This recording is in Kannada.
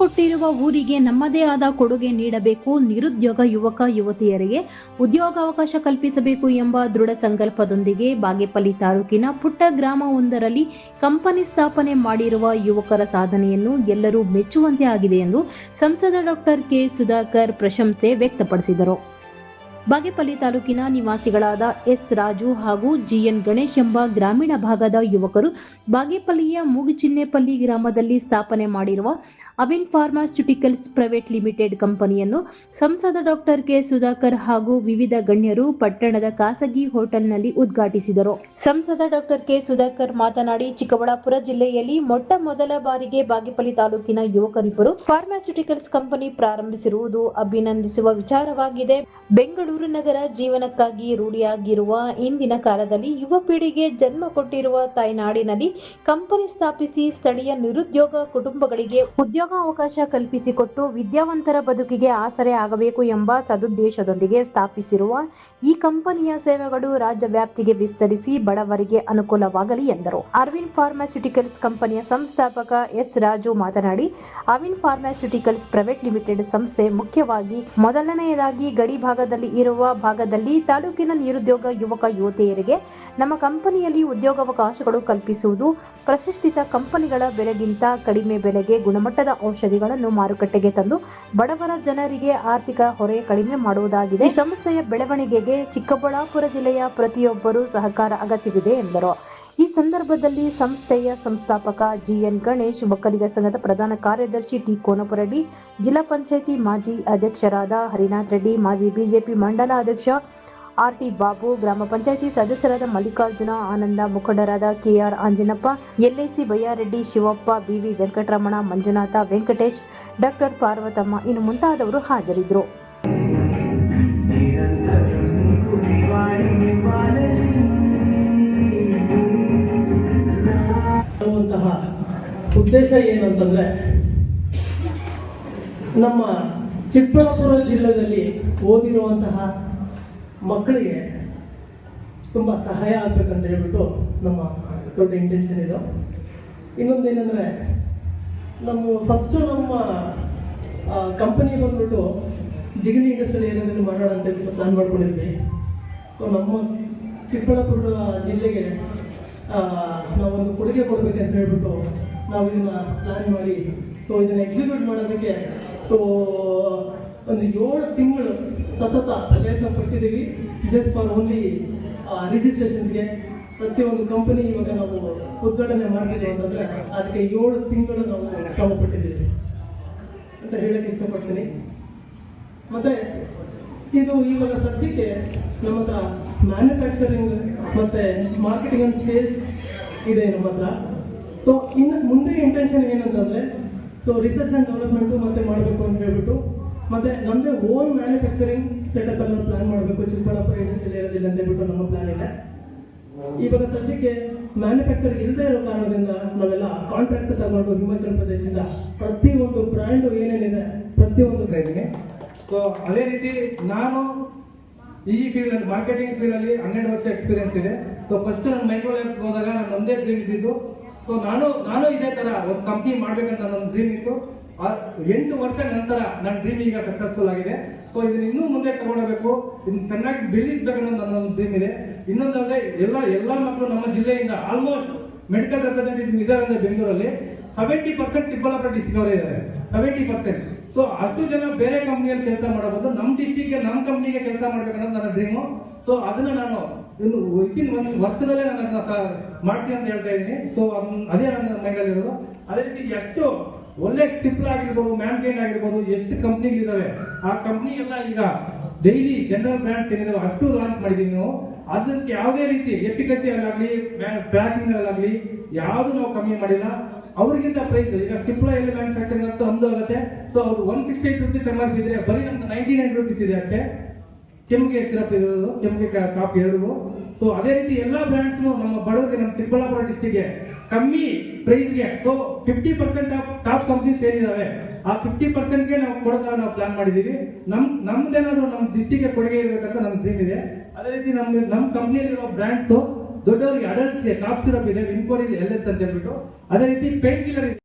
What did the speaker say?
ಕೊಟ್ಟಿರುವ ಊರಿಗೆ ನಮ್ಮದೇ ಆದ ಕೊಡುಗೆ ನೀಡಬೇಕು, ನಿರುದ್ಯೋಗ ಯುವಕ ಯುವತಿಯರಿಗೆ ಉದ್ಯೋಗಾವಕಾಶ ಕಲ್ಪಿಸಬೇಕು ಎಂಬ ದೃಢ ಸಂಕಲ್ಪದೊಂದಿಗೆ ಬಾಗೇಪಲ್ಲಿ ತಾಲೂಕಿನ ಪುಟ್ಟ ಗ್ರಾಮವೊಂದರಲ್ಲಿ ಕಂಪನಿ ಸ್ಥಾಪನೆ ಮಾಡಿರುವ ಯುವಕರ ಸಾಧನೆಯನ್ನು ಎಲ್ಲರೂ ಮೆಚ್ಚುವಂತೆ ಆಗಿದೆ ಎಂದು ಸಂಸದ ಡಾಕ್ಟರ್ ಕೆ ಸುಧಾಕರ್ ಪ್ರಶಂಸೆ ವ್ಯಕ್ತಪಡಿಸಿದರು. ಬಾಗೇಪಲ್ಲಿ ತಾಲೂಕಿನ ನಿವಾಸಿಗಳಾದ ಎಸ್ ರಾಜು ಹಾಗೂ ಜಿಎನ್ ಗಣೇಶ್ ಎಂಬ ಗ್ರಾಮೀಣ ಭಾಗದ ಯುವಕರು ಬಾಗೇಪಲ್ಲಿಯ ಮೂಗುಚಿನ್ನೆಪಲ್ಲಿ ಗ್ರಾಮದಲ್ಲಿ ಸ್ಥಾಪನೆ ಮಾಡಿರುವ ಅವಿನ್ ಫಾರ್ಮಾಸ್ಯೂಟಿಕಲ್ಸ್ ಪ್ರೈವೇಟ್ ಲಿಮಿಟೆಡ್ ಕಂಪನಿಯನ್ನು ಸಂಸದ ಡಾಕ್ಟರ್ ಕೆ ಸುಧಾಕರ್ ಹಾಗೂ ವಿವಿಧ ಗಣ್ಯರು ಪಟ್ಟಣದ ಖಾಸಗಿ ಹೋಟೆಲ್ನಲ್ಲಿ ಉದ್ಘಾಟಿಸಿದರು. ಸಂಸದ ಡಾಕ್ಟರ್ ಕೆ ಸುಧಾಕರ್ ಮಾತನಾಡಿ, ಚಿಕ್ಕಬಳ್ಳಾಪುರ ಜಿಲ್ಲೆಯಲ್ಲಿ ಮೊಟ್ಟ ಮೊದಲ ಬಾರಿಗೆ ಬಾಗೇಪಲ್ಲಿ ತಾಲೂಕಿನ ಯುವಕರಿಬ್ಬರು ಫಾರ್ಮಾಸ್ಯೂಟಿಕಲ್ಸ್ ಕಂಪನಿ ಪ್ರಾರಂಭಿಸಿರುವುದು ಅಭಿನಂದಿಸುವ ವಿಚಾರವಾಗಿದೆ. ಬೆಂಗಳೂರು ನಗರ ಜೀವನಕ್ಕಾಗಿ ರೂಢಿಯಾಗಿರುವ ಇಂದಿನ ಕಾಲದಲ್ಲಿ ಯುವ ಪೀಳಿಗೆ ಜನ್ಮ ಕೊಟ್ಟಿರುವ ತಾಯ್ನಾಡಿನಲ್ಲಿ ಕಂಪನಿ ಸ್ಥಾಪಿಸಿ ಸ್ಥಳೀಯ ನಿರುದ್ಯೋಗ ಕುಟುಂಬಗಳಿಗೆ ಉದ್ಯೋಗಾವಕಾಶ ಕಲ್ಪಿಸಿಕೊಟ್ಟು ವಿದ್ಯಾವಂತರ ಬದುಕಿಗೆ ಆಸರೆ ಆಗಬೇಕು ಎಂಬ ಸದುದ್ದೇಶದೊಂದಿಗೆ ಸ್ಥಾಪಿಸಿರುವ ಈ ಕಂಪನಿಯ ಸೇವೆಗಳು ರಾಜ್ಯ ವ್ಯಾಪ್ತಿಗೆ ವಿಸ್ತರಿಸಿ ಬಡವರಿಗೆ ಅನುಕೂಲವಾಗಲಿ ಎಂದರು. ಅರವಿಂದ್ ಫಾರ್ಮಾಸ್ಯೂಟಿಕಲ್ಸ್ ಕಂಪನಿಯ ಸಂಸ್ಥಾಪಕ ಎಸ್ ರಾಜು ಮಾತನಾಡಿ, ಅವಿನ್ ಫಾರ್ಮಾಸ್ಯೂಟಿಕಲ್ಸ್ ಪ್ರೈವೇಟ್ ಲಿಮಿಟೆಡ್ ಸಂಸ್ಥೆ ಮುಖ್ಯವಾಗಿ ಮೊದಲನೆಯದಾಗಿ ಗಡಿ ಭಾಗದಲ್ಲಿ ಇರುವ ಭಾಗದಲ್ಲಿ ತಾಲೂಕಿನ ನಿರುದ್ಯೋಗ ಯುವಕ ಯುವತಿಯರಿಗೆ ನಮ್ಮ ಕಂಪನಿಯಲ್ಲಿ ಉದ್ಯೋಗಾವಕಾಶಗಳು ಕಲ್ಪಿಸುವುದು, ಪ್ರತಿಷ್ಠಿತ ಕಂಪನಿಗಳ ಬೆಲೆಗಿಂತ ಕಡಿಮೆ ಬೆಲೆಗೆ ಗುಣಮಟ್ಟದ ಔಷಧಿಗಳನ್ನು ಮಾರುಕಟ್ಟೆಗೆ ತಂದು ಬಡವರ ಜನರಿಗೆ ಆರ್ಥಿಕ ಹೊರೆ ಕಡಿಮೆ ಮಾಡುವುದಾಗಿದೆ. ಈ ಸಂಸ್ಥೆಯ ಬೆಳವಣಿಗೆಗೆ ಚಿಕ್ಕಬಳ್ಳಾಪುರ ಜಿಲ್ಲೆಯ ಪ್ರತಿಯೊಬ್ಬರೂ ಸಹಕಾರ ಅಗತ್ಯವಿದೆ ಎಂದರು. ಈ ಸಂದರ್ಭದಲ್ಲಿ ಸಂಸ್ಥೆಯ ಸಂಸ್ಥಾಪಕ ಜಿಎನ್ ಗಣೇಶ್, ಒಕ್ಕಲಿಗ ಸಂಘದ ಪ್ರಧಾನ ಕಾರ್ಯದರ್ಶಿ ಟಿ ಕೋನಪರೆಡ್ಡಿ, ಜಿಲ್ಲಾ ಪಂಚಾಯಿತಿ ಮಾಜಿ ಅಧ್ಯಕ್ಷರಾದ ಹರಿನಾಥ್ ರೆಡ್ಡಿ, ಮಾಜಿ ಬಿಜೆಪಿ ಮಂಡಲ ಅಧ್ಯಕ್ಷ ಆರ್ಟಿ ಬಾಬು, ಗ್ರಾಮ ಪಂಚಾಯಿತಿ ಸದಸ್ಯರಾದ ಮಲ್ಲಿಕಾರ್ಜುನ, ಆನಂದ, ಮುಖಂಡರಾದ KR Anjanappa, LIC Bayyareddy, Shivappa, BV Venkataramana, Manjunatha, Venkatesh, doctor Parvathamma ಇನ್ನು ಮುಂತಾದವರು ಹಾಜರಿದ್ದರು. ಉದ್ದೇಶ ಏನಂತಂದ್ರೆ, ನಮ್ಮ ಚಿಕ್ಕಬಳ್ಳಾಪುರ ಜಿಲ್ಲೆಯಲ್ಲಿ ಓದಿರುವಂತಹ ಮಕ್ಕಳಿಗೆ ತುಂಬ ಸಹಾಯ ಆಗ್ಬೇಕಂತ ಹೇಳ್ಬಿಟ್ಟು ನಮ್ಮ ದೊಡ್ಡ ಇಂಟೆನ್ಷನ್ ಇದು. ಇನ್ನೊಂದೇನೆಂದರೆ, ಫಸ್ಟು ನಮ್ಮ ಕಂಪನಿ ಬಂದ್ಬಿಟ್ಟು ಜಿಗಣಿ ಇಂಡಸ್ಟ್ರಿಯಲ್ ಏರಿಯಾದಲ್ಲಿ ಮಾಡೋಣ ಅಂತ ಹೇಳ್ಬಿಟ್ಟು ಪ್ಲಾನ್ ಮಾಡ್ಕೊಂಡಿದ್ವಿ. ಸೊ ನಮ್ಮ ಚಿಕ್ಕಬಳ್ಳಾಪುರ ಜಿಲ್ಲೆಗೆ ನಾವೊಂದು ಕೊಡುಗೆ ಕೊಡಬೇಕಂತ ಹೇಳ್ಬಿಟ್ಟು ನಾವು ಇದನ್ನು ಪ್ಲಾನ್ ಮಾಡಿ, ಸೊ ಇದನ್ನು ಎಕ್ಸಿಕ್ಯೂಟ್ ಮಾಡೋದಕ್ಕೆ ಒಂದು 7 ತಿಂಗಳು ಸತತ ಪ್ರಯತ್ನ ಪಟ್ಟಿದ್ದೀವಿ. ಜಸ್ಟ್ ಫಾರ್ ಓನ್ಲಿ ರಿಜಿಸ್ಟ್ರೇಷನ್ಗೆ ಪ್ರತಿಯೊಂದು ಕಂಪನಿ ಇವಾಗ ನಾವು ಉದ್ಘಾಟನೆ ಮಾಡಿದ್ದೀವಿ ಅಂತಂದರೆ ಅದಕ್ಕೆ 7 ತಿಂಗಳು ನಾವು ಶ್ರಮಪಟ್ಟಿದ್ದೀವಿ ಅಂತ ಹೇಳಕ್ಕೆ ಇಷ್ಟಪಡ್ತೀನಿ. ಮತ್ತು ಇದು ಇವಾಗ ಸದ್ಯಕ್ಕೆ ನಮ್ಮ ಹತ್ರ ಮ್ಯಾನುಫ್ಯಾಕ್ಚರಿಂಗ್ ಮತ್ತು ಮಾರ್ಕೆಟಿಂಗ್ ಆ್ಯಂಡ್ ಸೇಲ್ಸ್ ಇದೆ ನಮ್ಮ ಹತ್ರ. ಸೊ ಇನ್ನು ಮುಂದೆ ಇಂಟೆನ್ಷನ್ ಏನಂತಂದರೆ, ಸೊ ರಿಸರ್ಚ್ ಆ್ಯಂಡ್ ಡೆವಲಪ್ಮೆಂಟು ಮತ್ತೆ ಮಾಡಬೇಕು ಅಂತ ಹೇಳ್ಬಿಟ್ಟು, ಮತ್ತು ನಮ್ಮದೇ ಓನ್ ಮ್ಯಾನುಫ್ಯಾಕ್ಚರಿಂಗ್ ಸೆಟಪ್ ಎಲ್ಲ ಪ್ಲಾನ್ ಮಾಡಬೇಕು ಚಿಕ್ಕಬಳ್ಳಾಪುರ ಇಂಡಸ್ಟ್ರಿಯಲ್ ಏರಿಯಾದಲ್ಲಿ ಅಂತ ಹೇಳ್ಬಿಟ್ಟು ನಮ್ಮ ಪ್ಲಾನ್ ಇದೆ. ಇವಾಗ ಸದ್ಯಕ್ಕೆ ಮ್ಯಾನುಫ್ಯಾಕ್ಚರ್ ಇಲ್ಲದೆ ಇರೋ ಕಾರಣದಿಂದ ನಾವೆಲ್ಲ ಕಾಂಟ್ರಾಕ್ಟ್ ತಗೊಂಡು ಹಿಮಾಚಲ ಪ್ರದೇಶದಿಂದ ಪ್ರತಿಯೊಂದು ಬ್ರ್ಯಾಂಡು ಏನೇನಿದೆ ಪ್ರತಿಯೊಂದು ಕೈಗೆ. ಸೊ ಅದೇ ರೀತಿ ನಾನು ಈ ಫೀಲ್ಡಲ್ಲಿ ಮಾರ್ಕೆಟಿಂಗ್ ಫೀಲ್ಡಲ್ಲಿ 12 ವರ್ಷ ಎಕ್ಸ್ಪೀರಿಯನ್ಸ್ ಇದೆ. ಸೊ ಫಸ್ಟ್ ನಾನು ಮೈಕ್ರೋಲ್ಯಾಬ್ಸ್ ಹೋದಾಗ ನಾನು ಒಂದೇ ಡ್ರೀಮ್ ಇದ್ದಿದ್ದು. ಸೊ ನಾನು ಇದೇ ಥರ ಒಂದು ಕಂಪ್ನಿ ಮಾಡಬೇಕಂತ ನನ್ನ ಡ್ರೀಮ್ ಇತ್ತು. 8 ವರ್ಷ ನಂತರ ನನ್ನ ಡ್ರೀಮ್ ಈಗ ಸಕ್ಸಸ್ಫುಲ್ ಆಗಿದೆ. ಸೊ ಇದನ್ನ ಇನ್ನೂ ಮುಂದೆ ತಗೊಂಡೋಗ್ಬೇಕು, ಇದನ್ನ ಚೆನ್ನಾಗಿ ಬೆಳೆಸಬೇಕನ್ನೋದು ನನ್ನ ಡ್ರೀಮ್ ಇದೆ. ಇನ್ನೊಂದಂದ್ರೆ ಎಲ್ಲ ಮಕ್ಕಳು ನಮ್ಮ ಜಿಲ್ಲೆಯಿಂದ ಆಲ್ಮೋಸ್ಟ್ ಮೆಡಿಕಲ್ ರೆಪ್ರೆಸೆಂಟೇಟಿವ್ ಇದ್ದಾರೆ ಅಂದ್ರೆ ಬೆಂಗಳೂರಲ್ಲಿ 70% ಚಿಕ್ಕಬಳ್ಳಾಪುರ ಡಿಸ್ಟಿಕ್ ಅವರೇ ಇದ್ದಾರೆ, 70%. ಸೊ ಅಷ್ಟು ಜನ ಬೇರೆ ಕಂಪ್ನಿಯಲ್ಲಿ ಕೆಲಸ ಮಾಡಬಹುದು, ನಮ್ಮ ಡಿಸ್ಟಿಕ್ಗೆ ನಮ್ಮ ಕಂಪ್ನಿಗೆ ಕೆಲಸ ಮಾಡ್ಬೇಕನ್ನೋದು ನನ್ನ ಡ್ರೀಮು. ಸೊ ಅದನ್ನ ನಾನು ಇನ್ನು ವಿತಿನ್ 1 ವರ್ಷದಲ್ಲೇ ನಾನು ಅದನ್ನ ಮಾಡ್ತೀನಿ ಅಂತ ಹೇಳ್ತಾ ಇದ್ದೀನಿ. ಸೊ ಅದೇ ನನ್ನ ಮೈಂಡಲ್ಲಿ ಇರೋದು. ಅದೇ ರೀತಿ ಎಷ್ಟು ಒಳ್ಳೆ ಸಿಪ್ಲ್ ಆಗಿರ್ಬೋದು, ಮ್ಯಾನ್ಕೈನ್ ಆಗಿರ್ಬೋದು, ಎಷ್ಟು ಕಂಪ್ನಿಗಳಿದ್ದಾವೆ ಆ ಕಂಪ್ನಿ ಎಲ್ಲ ಈಗ ಡೈಲಿ ಜನರಲ್ ಬ್ರ್ಯಾಂಡ್ಸ್ ಏನಿದಾವೆ ಅಷ್ಟು ಲಾಂಚ್ ಮಾಡಿದ್ದೀವಿ ನಾವು. ಅದಕ್ಕೆ ಯಾವುದೇ ರೀತಿ ಎಫಿಕಸಿಯಲ್ಲಾಗಲಿ ಪ್ಯಾಕಿಂಗಲ್ಲಾಗಲಿ ಯಾವುದು ನಾವು ಕಮ್ಮಿ ಮಾಡಿಲ್ಲ. ಅವ್ರಿಗಿಂತ ಪ್ರೈಸ್ ಈಗ ಸಿಪ್ಲ ಎಲ್ಲಿ ಮ್ಯಾನುಫ್ಯಾಕ್ಚರಿಂಗ್ ಅಂತ ಒಂದು ಆಗುತ್ತೆ. ಸೊ ಅವ್ರು 168 ರೂಪೀಸ್ MRP ಇದ್ರೆ ಬರೀ ನಮ್ದು 99 ರೂಪೀಸ್ ಇದೆ ಅಷ್ಟೇ. ಕೆಮ್ಮಿಗೆ ಸಿರಪ್ ಇರೋದು, ಕೆಮ್ಮಿಗೆ ಕಾಫಿ 2. ಸೊ ಅದೇ ರೀತಿ ಎಲ್ಲಾ ಬ್ರ್ಯಾಂಡ್ಸ್ ನಮ್ಮ ಬಡವರಿಗೆ ನಮ್ಮ ಚಿಕ್ಕಬಳ್ಳಾಪುರ ಡಿಸ್ಟಿಕ್ಗೆ ಕಮ್ಮಿ ಪ್ರೈಸ್ಗೆ 50% ಆಫ್ ಟಾಪ್ ಕಂಪ್ನೀಸ್ ಏನಿದಾವೆ ಆ 50%ಗೆ ನಾವು ಕೊಡೋದನ್ನ ನಾವು ಪ್ಲಾನ್ ಮಾಡಿದೀವಿ. ನಮ್ದೇನಾದ್ರೂ ನಮ್ಮ ಡಿಸ್ಟಿಕ್ಗೆ ಕೊಡುಗೆ ಇರಬೇಕಂತ ನಮ್ಮ ಡ್ರೀಮ್ ಇದೆ. ಅದೇ ರೀತಿ ನಮ್ಮ ಕಂಪ್ನಿಯಲ್ಲಿರೋ ಬ್ರ್ಯಾಂಡ್ಸ್ ದೊಡ್ಡವರಿಗೆ ಅಡಲ್ಟ್ಸ್ಗೆ ಕಾಫ್ ಸಿರಪ್ ಇದೆ, ವಿನ್ಕೋರ್ ಇದೆ, LS ಅಂತ ಹೇಳ್ಬಿಟ್ಟು. ಅದೇ ರೀತಿ ಪೇನ್ ಕಿಲ್ಲರ್ ಇದೆ.